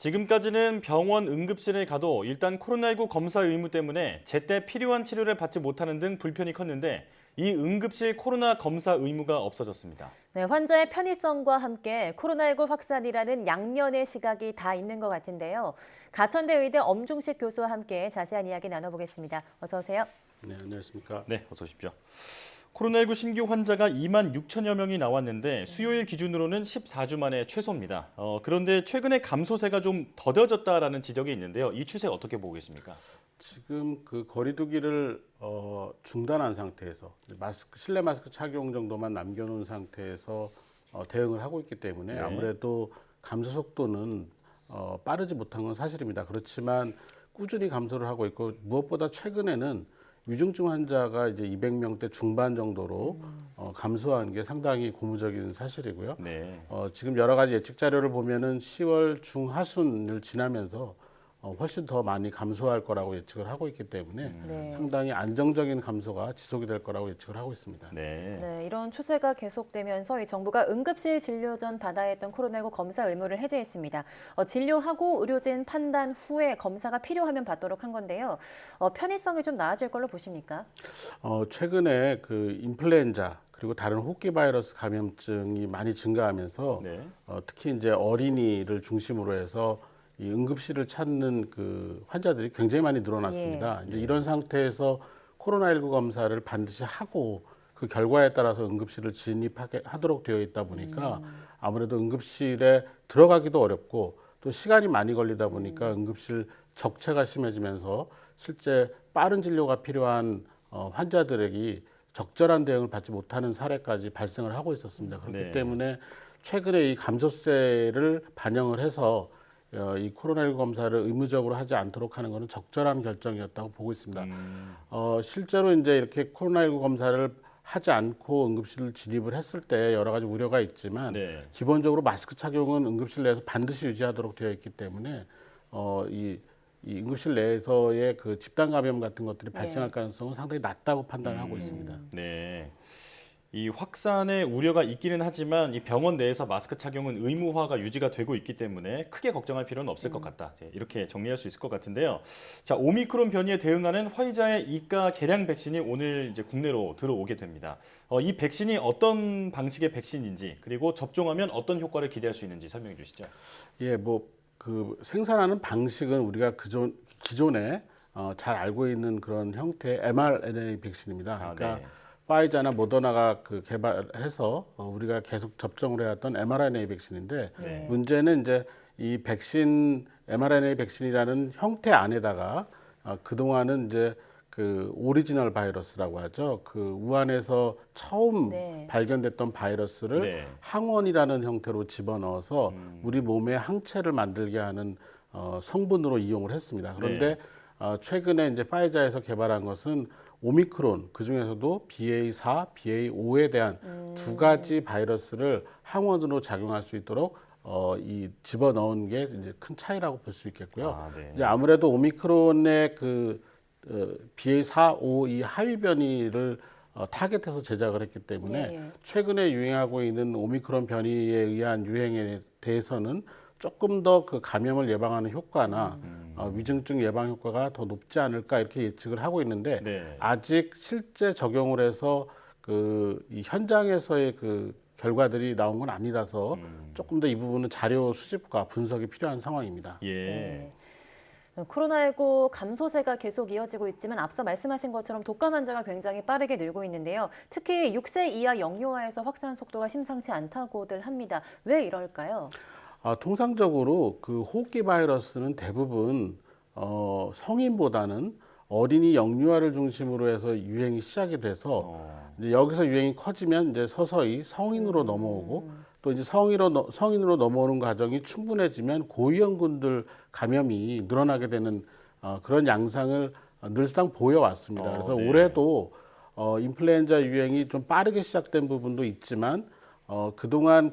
지금까지는 병원 응급실에 가도 일단 코로나19 검사 의무 때문에 제때 필요한 치료를 받지 못하는 등 불편이 컸는데 이 응급실 코로나 검사 의무가 없어졌습니다. 네, 환자의 편의성과 함께 코로나19 확산이라는 양면의 시각이 다 있는 것 같은데요. 가천대 의대 엄중식 교수와 함께 자세한 이야기 나눠보겠습니다. 어서 오세요. 네, 안녕하십니까. 네, 어서 오십시오. 코로나19 신규 환자가 2만 6천여 명이 나왔는데 수요일 기준으로는 14주 만에 최소입니다. 그런데 최근에 감소세가 좀 더뎌졌다라는 지적이 있는데요. 이 추세 어떻게 보고 계십니까? 지금 그 거리두기를 중단한 상태에서 실내 마스크 착용 정도만 남겨놓은 상태에서 대응을 하고 있기 때문에 네. 아무래도 감소 속도는 빠르지 못한 건 사실입니다. 그렇지만 꾸준히 감소를 하고 있고 무엇보다 최근에는 위중증 환자가 이제 200명대 중반 정도로 감소한 게 상당히 고무적인 사실이고요. 네. 지금 여러 가지 예측 자료를 보면은 10월 중하순을 지나면서 훨씬 더 많이 감소할 거라고 예측을 하고 있기 때문에 네. 상당히 안정적인 감소가 지속이 될 거라고 예측을 하고 있습니다. 네. 네, 이런 추세가 계속되면서 이 정부가 응급실 진료 전 받아야 했던 코로나19 검사 의무를 해제했습니다. 진료하고 의료진 판단 후에 검사가 필요하면 받도록 한 건데요. 편의성이 좀 나아질 걸로 보십니까? 최근에 그 인플루엔자 그리고 다른 호흡기 바이러스 감염증이 많이 증가하면서 네. 특히 이제 어린이를 중심으로 해서 이 응급실을 찾는 그 환자들이 굉장히 많이 늘어났습니다. 이제 이런 상태에서 코로나19 검사를 반드시 하고 그 결과에 따라서 응급실을 진입하도록 되어 있다 보니까 아무래도 응급실에 들어가기도 어렵고 또 시간이 많이 걸리다 보니까 응급실 적체가 심해지면서 실제 빠른 진료가 필요한 환자들에게 적절한 대응을 받지 못하는 사례까지 발생을 하고 있었습니다. 그렇기 네. 때문에 최근에 이 감소세를 반영을 해서 이 코로나19 검사를 의무적으로 하지 않도록 하는 것은 적절한 결정이었다고 보고 있습니다. 실제로 이제 이렇게 코로나19 검사를 하지 않고 응급실을 진입을 했을 때 여러 가지 우려가 있지만 네. 기본적으로 마스크 착용은 응급실 내에서 반드시 유지하도록 되어 있기 때문에 이 응급실 내에서의 그 집단 감염 같은 것들이 발생할 가능성은 상당히 낮다고 판단을 하고 있습니다. 네. 이 확산의 우려가 있기는 하지만 이 병원 내에서 마스크 착용은 의무화가 유지가 되고 있기 때문에 크게 걱정할 필요는 없을 것 같다. 이렇게 정리할 수 있을 것 같은데요. 자, 오미크론 변이에 대응하는 화이자의 이가 개량 백신이 오늘 이제 국내로 들어오게 됩니다. 이 백신이 어떤 방식의 백신인지 그리고 접종하면 어떤 효과를 기대할 수 있는지 설명해 주시죠. 예, 뭐 그 생산하는 방식은 우리가 기존에 잘 알고 있는 그런 형태의 mRNA 백신입니다. 그러니까 네. 파이자나 모더나가 그 개발해서 우리가 계속 접종을 해왔던 mRNA 백신인데 네. 문제는 이제 이 백신 mRNA 백신이라는 형태 안에다가 그동안은 이제 그 오리지널 바이러스라고 하죠. 그 우한에서 처음 네. 발견됐던 바이러스를 네. 항원이라는 형태로 집어넣어서 우리 몸에 항체를 만들게 하는 성분으로 이용을 했습니다. 그런데 최근에 이제 파이자에서 개발한 것은 오미크론 그 중에서도 BA4, BA5에 대한 두 가지 바이러스를 항원으로 작용할 수 있도록 이 집어 넣은 게 이제 큰 차이라고 볼 수 있겠고요. 네. 이제 아무래도 오미크론의 그 BA4, 5 이 하위 변이를 타겟해서 제작을 했기 때문에 최근에 유행하고 있는 오미크론 변이에 의한 유행에 대해서는 조금 더 그 감염을 예방하는 효과나 위중증 예방 효과가 더 높지 않을까 이렇게 예측을 하고 있는데 네. 아직 실제 적용을 해서 그 이 현장에서의 그 결과들이 나온 건 아니라서 조금 더 이 부분은 자료 수집과 분석이 필요한 상황입니다. 예. 네. 코로나19 감소세가 계속 이어지고 있지만 앞서 말씀하신 것처럼 독감 환자가 굉장히 빠르게 늘고 있는데요. 특히 6세 이하 영유아에서 확산 속도가 심상치 않다고들 합니다. 왜 이럴까요? 통상적으로 그 호흡기 바이러스는 대부분 성인보다는 어린이 영유아를 중심으로 해서 유행이 시작이 돼서 이제 여기서 유행이 커지면 이제 서서히 성인으로 넘어오고 또 이제 성인으로 넘어오는 과정이 충분해지면 고위험군들 감염이 늘어나게 되는 그런 양상을 늘상 보여왔습니다. 그래서 네. 올해도 인플루엔자 유행이 좀 빠르게 시작된 부분도 있지만 그동안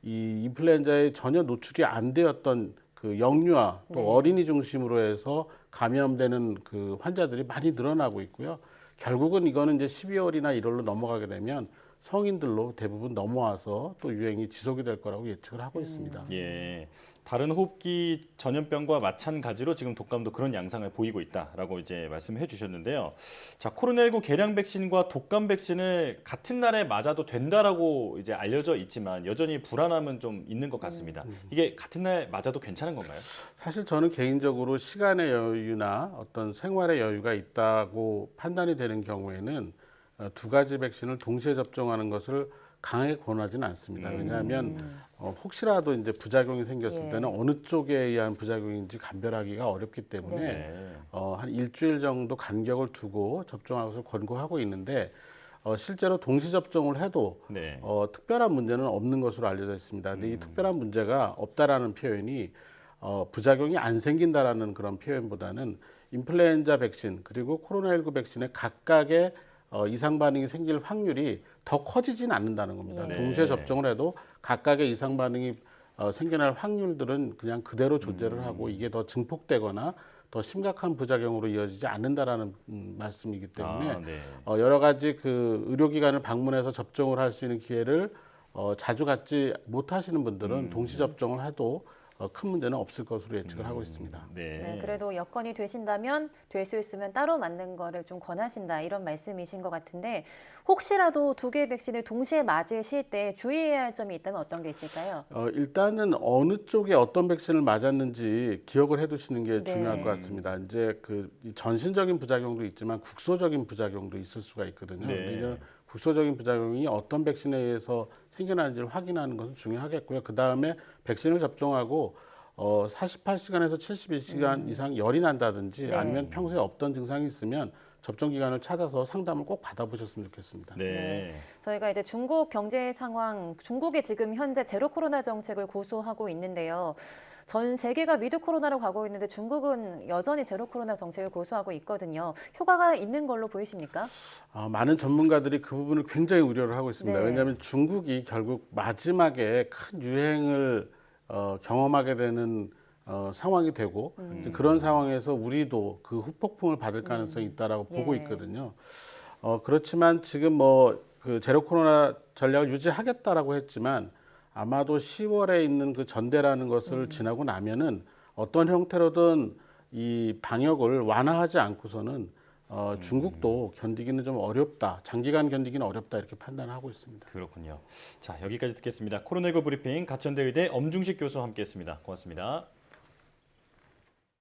이 인플루엔자에 전혀 노출이 안 되었던 그 영유아 또 어린이 중심으로 해서 감염되는 그 환자들이 많이 늘어나고 있고요. 결국은 이거는 이제 12월이나 1월로 넘어가게 되면 성인들로 대부분 넘어와서 또 유행이 지속이 될 거라고 예측을 하고 있습니다. 예. 다른 호흡기 전염병과 마찬가지로 지금 독감도 그런 양상을 보이고 있다라고 이제 말씀해 주셨는데요. 자, 코로나19 개량 백신과 독감 백신을 같은 날에 맞아도 된다라고 이제 알려져 있지만 여전히 불안함은 좀 있는 것 같습니다. 이게 같은 날 맞아도 괜찮은 건가요? 사실 저는 개인적으로 시간의 여유나 어떤 생활의 여유가 있다고 판단이 되는 경우에는 두 가지 백신을 동시에 접종하는 것을 강하게 권하지는 않습니다. 왜냐하면 혹시라도 이제 부작용이 생겼을 예. 때는 어느 쪽에 의한 부작용인지 감별하기가 어렵기 때문에 네. 한 일주일 정도 간격을 두고 접종하는 것을 권고하고 있는데 실제로 동시 접종을 해도 네. 특별한 문제는 없는 것으로 알려져 있습니다. 근데 이 특별한 문제가 없다라는 표현이 부작용이 안 생긴다라는 그런 표현보다는 인플루엔자 백신 그리고 코로나19 백신의 각각의 이상 반응이 생길 확률이 더 커지진 않는다는 겁니다. 네. 동시에 접종을 해도 각각의 이상 반응이 생겨날 확률들은 그냥 그대로 존재를 하고 이게 더 증폭되거나 더 심각한 부작용으로 이어지지 않는다라는 말씀이기 때문에 네. 여러 가지 그 의료기관을 방문해서 접종을 할 수 있는 기회를 자주 갖지 못하시는 분들은 동시 접종을 해도 큰 문제는 없을 것으로 예측을 하고 있습니다. 네. 네, 그래도 여건이 되신다면 될 수 있으면 따로 맞는 거를 좀 권하신다 이런 말씀이신 것 같은데 혹시라도 두 개의 백신을 동시에 맞으실 때 주의해야 할 점이 있다면 어떤 게 있을까요? 일단은 어느 쪽에 어떤 백신을 맞았는지 기억을 해두시는 게 네. 중요할 것 같습니다. 이제 그 전신적인 부작용도 있지만 국소적인 부작용도 있을 수가 있거든요. 네. 근데 이런 국소적인 부작용이 어떤 백신에 의해서 생겨나는지를 확인하는 것은 중요하겠고요. 그 다음에 백신을 접종하고 48시간에서 72시간 이상 열이 난다든지 네. 아니면 평소에 없던 증상이 있으면 접종 기관을 찾아서 상담을 꼭 받아보셨으면 좋겠습니다. 네. 저희가 이제 중국 경제 상황, 중국이 지금 현재 제로 코로나 정책을 고수하고 있는데요. 전 세계가 위드 코로나로 가고 있는데 중국은 여전히 제로 코로나 정책을 고수하고 있거든요. 효과가 있는 걸로 보이십니까? 많은 전문가들이 그 부분을 굉장히 우려를 하고 있습니다. 네. 왜냐하면 중국이 결국 마지막에 큰 유행을 경험하게 되는 상황이 되고 이제 그런 상황에서 우리도 그 후폭풍을 받을 가능성이 있다라고 보고 예. 있거든요. 그렇지만 지금 그 제로 코로나 전략을 유지하겠다라고 했지만 아마도 10월에 있는 그 전대라는 것을 지나고 나면은 어떤 형태로든 이 방역을 완화하지 않고서는 중국도 견디기는 좀 어렵다. 장기간 견디기는 어렵다 이렇게 판단하고 있습니다. 그렇군요. 자, 여기까지 듣겠습니다. 코로나19 브리핑 가천대 의대 엄중식 교수와 함께했습니다. 고맙습니다.